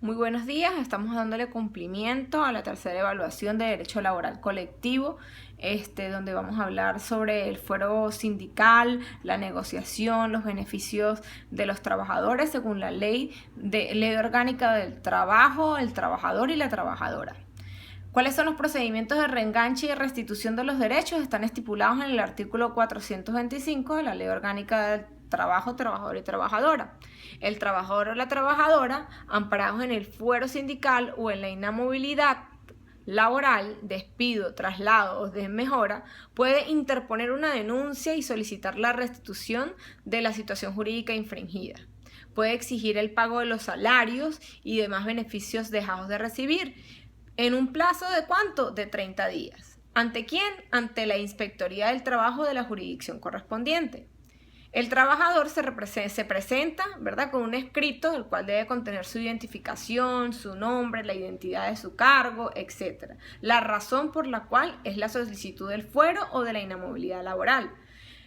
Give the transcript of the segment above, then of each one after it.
Muy buenos días. Estamos dándole cumplimiento a la tercera evaluación de Derecho Laboral Colectivo, donde vamos a hablar sobre el fuero sindical, la negociación, los beneficios de los trabajadores según la Ley Orgánica del Trabajo, el trabajador y la trabajadora. ¿Cuáles son los procedimientos de reenganche y restitución de los derechos? Están estipulados en el artículo 425 de la Ley Orgánica del Trabajo, Trabajador y Trabajadora. El trabajador o la trabajadora, amparados en el fuero sindical o en la inamovilidad laboral, despido, traslado o desmejora, puede interponer una denuncia y solicitar la restitución de la situación jurídica infringida. Puede exigir el pago de los salarios y demás beneficios dejados de recibir en un plazo de ¿cuánto? De 30 días. ¿Ante quién? Ante la Inspectoría del Trabajo de la jurisdicción correspondiente. El trabajador se presenta, ¿verdad?, con un escrito, el cual debe contener su identificación, su nombre, la identidad de su cargo, etc. La razón por la cual es la solicitud del fuero o de la inamovilidad laboral.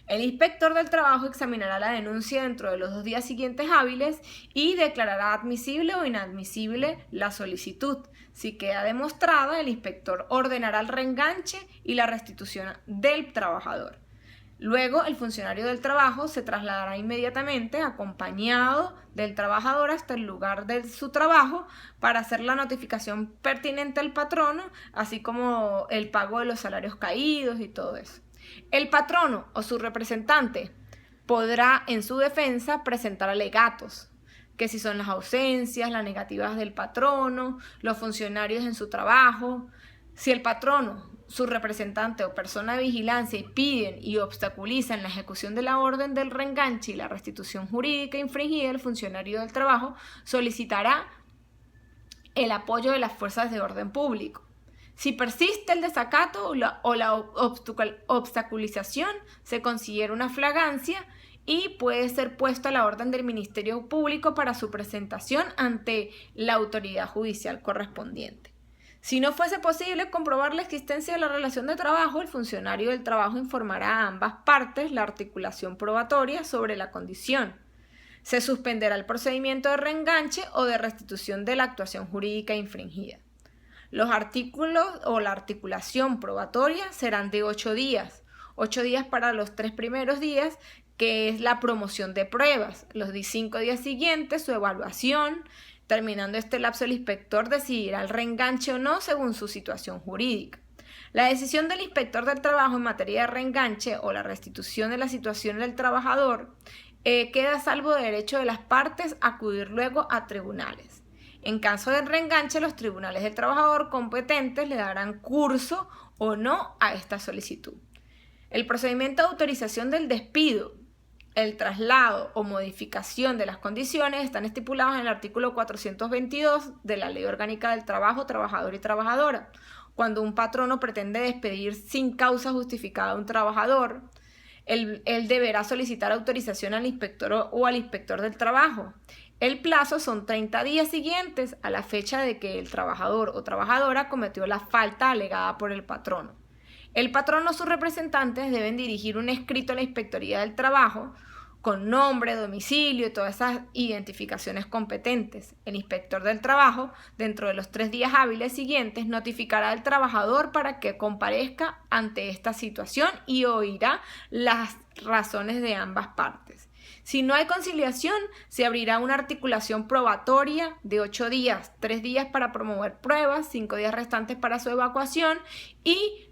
El inspector del trabajo examinará la denuncia dentro de los 2 días siguientes hábiles y declarará admisible o inadmisible la solicitud. Si queda demostrada, el inspector ordenará el reenganche y la restitución del trabajador. Luego, el funcionario del trabajo se trasladará inmediatamente acompañado del trabajador hasta el lugar de su trabajo para hacer la notificación pertinente al patrono, así como el pago de los salarios caídos y todo eso. El patrono o su representante podrá en su defensa presentar alegatos, que si son las ausencias, las negativas del patrono, los funcionarios en su trabajo. Si el patrono, su representante o persona de vigilancia impiden y obstaculizan la ejecución de la orden del reenganche y la restitución jurídica infringida, el funcionario del trabajo solicitará el apoyo de las fuerzas de orden público. Si persiste el desacato o la obstaculización, se considera una flagrancia y puede ser puesto a la orden del Ministerio Público para su presentación ante la autoridad judicial correspondiente. Si no fuese posible comprobar la existencia de la relación de trabajo, el funcionario del trabajo informará a ambas partes la articulación probatoria sobre la condición. Se suspenderá el procedimiento de reenganche o de restitución de la actuación jurídica infringida. Los artículos o la articulación probatoria serán de 8 días. 8 días para los 3 primeros días, que es la promoción de pruebas. Los 5 días siguientes, su evaluación. Terminando este lapso, el inspector decidirá el reenganche o no según su situación jurídica. La decisión del inspector del trabajo en materia de reenganche o la restitución de la situación del trabajador queda a salvo de derecho de las partes a acudir luego a tribunales. En caso de reenganche, los tribunales del trabajador competentes le darán curso o no a esta solicitud. El procedimiento de autorización del despido, el traslado o modificación de las condiciones están estipulados en el artículo 422 de la Ley Orgánica del Trabajo, Trabajador y Trabajadora. Cuando un patrono pretende despedir sin causa justificada a un trabajador, él deberá solicitar autorización al inspector o al inspector del trabajo. El plazo son 30 días siguientes a la fecha de que el trabajador o trabajadora cometió la falta alegada por el patrono. El patrono o sus representantes deben dirigir un escrito a la Inspectoría del Trabajo con nombre, domicilio y todas esas identificaciones competentes. El inspector del trabajo, dentro de los 3 días hábiles siguientes, notificará al trabajador para que comparezca ante esta situación y oirá las razones de ambas partes. Si no hay conciliación, se abrirá una articulación probatoria de 8 días, 3 días para promover pruebas, 5 días restantes para su evacuación y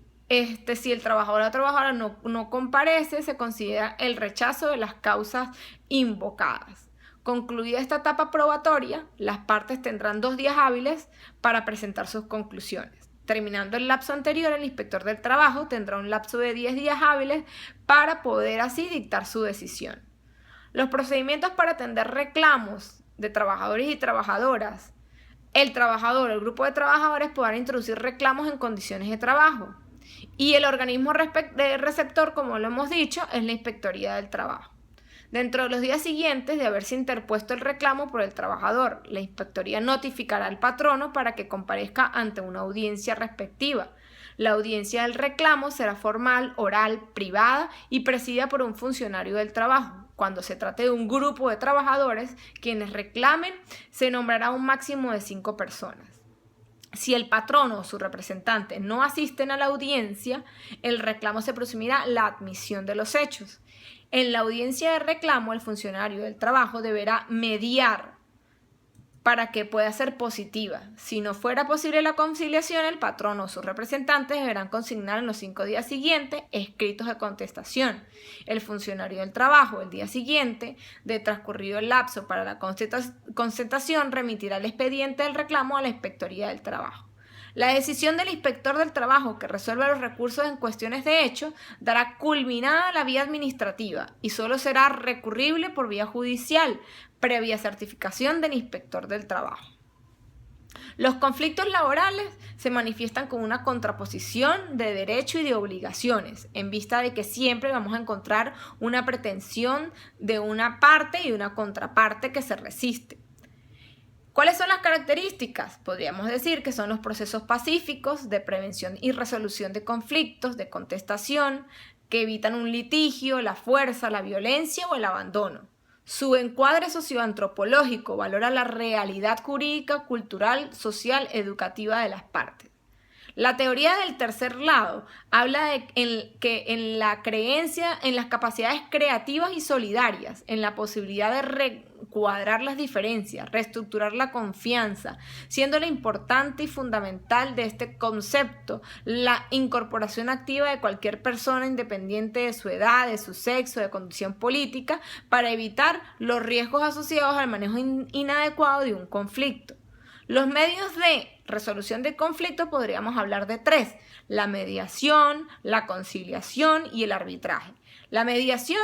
si el trabajador o la trabajadora no comparece, se considera el rechazo de las causas invocadas. Concluida esta etapa probatoria, las partes tendrán 2 días hábiles para presentar sus conclusiones. Terminando el lapso anterior, el inspector del trabajo tendrá un lapso de 10 días hábiles para poder así dictar su decisión. Los procedimientos para atender reclamos de trabajadores y trabajadoras. El trabajador o el grupo de trabajadores podrán introducir reclamos en condiciones de trabajo. Y el organismo receptor, como lo hemos dicho, es la Inspectoría del Trabajo. Dentro de los días siguientes de haberse interpuesto el reclamo por el trabajador, la Inspectoría notificará al patrono para que comparezca ante una audiencia respectiva. La audiencia del reclamo será formal, oral, privada y presidida por un funcionario del trabajo. Cuando se trate de un grupo de trabajadores, quienes reclamen, se nombrará un máximo de 5 personas. Si el patrono o su representante no asisten a la audiencia, el reclamo se presumirá la admisión de los hechos. En la audiencia de reclamo, el funcionario del trabajo deberá mediar para que pueda ser positiva. Si no fuera posible la conciliación, el patrono o sus representantes deberán consignar en los 5 días siguientes escritos de contestación. El funcionario del trabajo, el día siguiente, de transcurrido el lapso para la contestación, remitirá el expediente del reclamo a la Inspectoría del Trabajo. La decisión del inspector del trabajo que resuelva los recursos en cuestiones de hecho dará culminada la vía administrativa y solo será recurrible por vía judicial, previa certificación del inspector del trabajo. Los conflictos laborales se manifiestan con una contraposición de derecho y de obligaciones, en vista de que siempre vamos a encontrar una pretensión de una parte y una contraparte que se resiste. ¿Cuáles son las características? Podríamos decir que son los procesos pacíficos de prevención y resolución de conflictos, de contestación, que evitan un litigio, la fuerza, la violencia o el abandono. Su encuadre socioantropológico valora la realidad jurídica, cultural, social, educativa de las partes. La teoría del tercer lado habla de que en la creencia, en las capacidades creativas y solidarias, en la posibilidad de recuadrar las diferencias, reestructurar la confianza, siendo lo importante y fundamental de este concepto la incorporación activa de cualquier persona independiente de su edad, de su sexo, de condición política, para evitar los riesgos asociados al manejo inadecuado de un conflicto. Los medios de resolución de conflictos podríamos hablar de 3: la mediación, la conciliación y el arbitraje. La mediación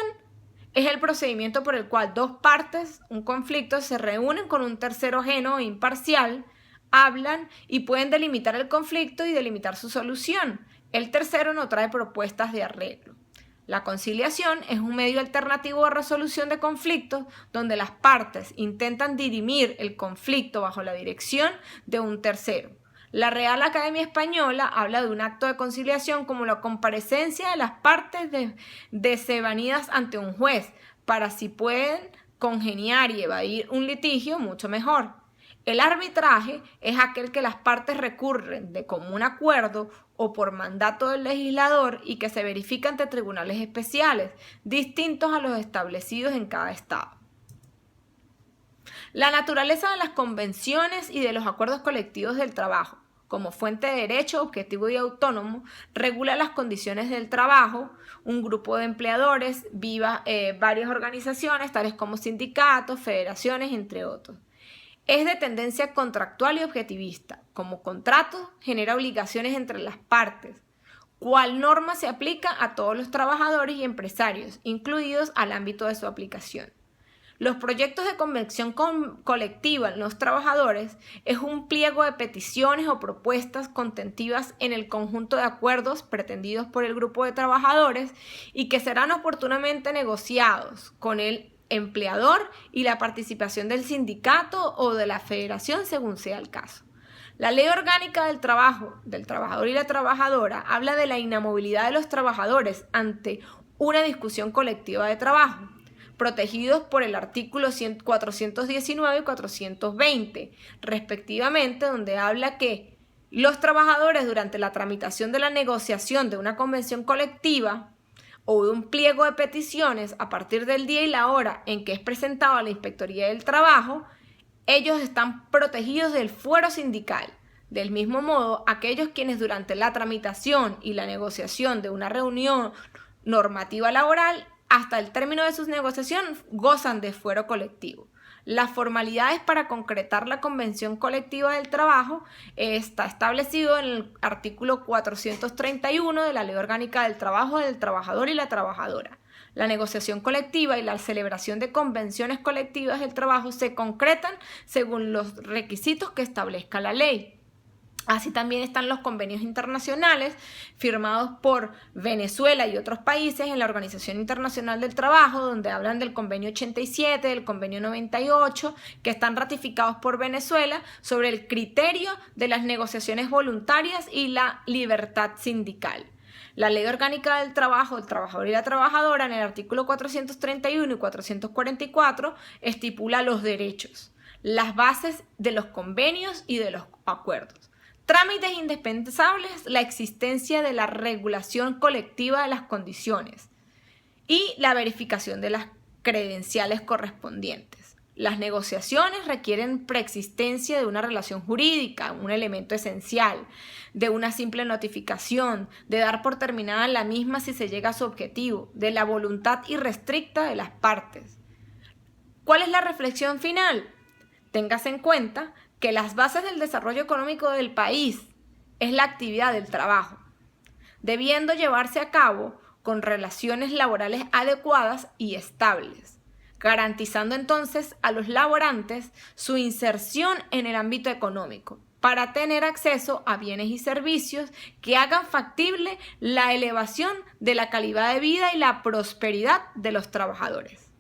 es el procedimiento por el cual 2 partes, un conflicto, se reúnen con un tercero ajeno e imparcial, hablan y pueden delimitar el conflicto y delimitar su solución. El tercero no trae propuestas de arreglo. La conciliación es un medio alternativo de resolución de conflictos donde las partes intentan dirimir el conflicto bajo la dirección de un tercero. La Real Academia Española habla de un acto de conciliación como la comparecencia de las partes desavenidas ante un juez para, si pueden congeniar y evadir un litigio, mucho mejor. El arbitraje es aquel que las partes recurren de común acuerdo o por mandato del legislador y que se verifica ante tribunales especiales, distintos a los establecidos en cada estado. La naturaleza de las convenciones y de los acuerdos colectivos del trabajo, como fuente de derecho objetivo y autónomo, regula las condiciones del trabajo. Un grupo de empleadores, varias organizaciones, tales como sindicatos, federaciones, entre otros. Es de tendencia contractual y objetivista. Como contrato, genera obligaciones entre las partes. ¿Cuál norma se aplica a todos los trabajadores y empresarios, incluidos al ámbito de su aplicación? Los proyectos de convención colectiva en los trabajadores es un pliego de peticiones o propuestas contentivas en el conjunto de acuerdos pretendidos por el grupo de trabajadores y que serán oportunamente negociados con el empleador y la participación del sindicato o de la federación según sea el caso. La Ley Orgánica del Trabajo, del trabajador y la trabajadora, habla de la inamovilidad de los trabajadores ante una discusión colectiva de trabajo, protegidos por el artículo 419 y 420, respectivamente, donde habla que los trabajadores durante la tramitación de la negociación de una convención colectiva o de un pliego de peticiones a partir del día y la hora en que es presentado a la Inspectoría del Trabajo, ellos están protegidos del fuero sindical. Del mismo modo, aquellos quienes durante la tramitación y la negociación de una reunión normativa laboral hasta el término de sus negociaciones gozan de fuero colectivo. Las formalidades para concretar la convención colectiva del trabajo está establecido en el artículo 431 de la Ley Orgánica del Trabajo del Trabajador y la Trabajadora. La negociación colectiva y la celebración de convenciones colectivas del trabajo se concretan según los requisitos que establezca la ley. Así también están los convenios internacionales firmados por Venezuela y otros países en la Organización Internacional del Trabajo, donde hablan del convenio 87, del convenio 98, que están ratificados por Venezuela sobre el criterio de las negociaciones voluntarias y la libertad sindical. La Ley Orgánica del Trabajo, del Trabajador y la Trabajadora, en el artículo 431 y 444, estipula los derechos, las bases de los convenios y de los acuerdos. Trámites indispensables: la existencia de la regulación colectiva de las condiciones y la verificación de las credenciales correspondientes. Las negociaciones requieren preexistencia de una relación jurídica, un elemento esencial, de una simple notificación, de dar por terminada la misma si se llega a su objetivo, de la voluntad irrestricta de las partes. ¿Cuál es la reflexión final? Téngase en cuenta que las bases del desarrollo económico del país es la actividad del trabajo, debiendo llevarse a cabo con relaciones laborales adecuadas y estables, garantizando entonces a los laborantes su inserción en el ámbito económico para tener acceso a bienes y servicios que hagan factible la elevación de la calidad de vida y la prosperidad de los trabajadores.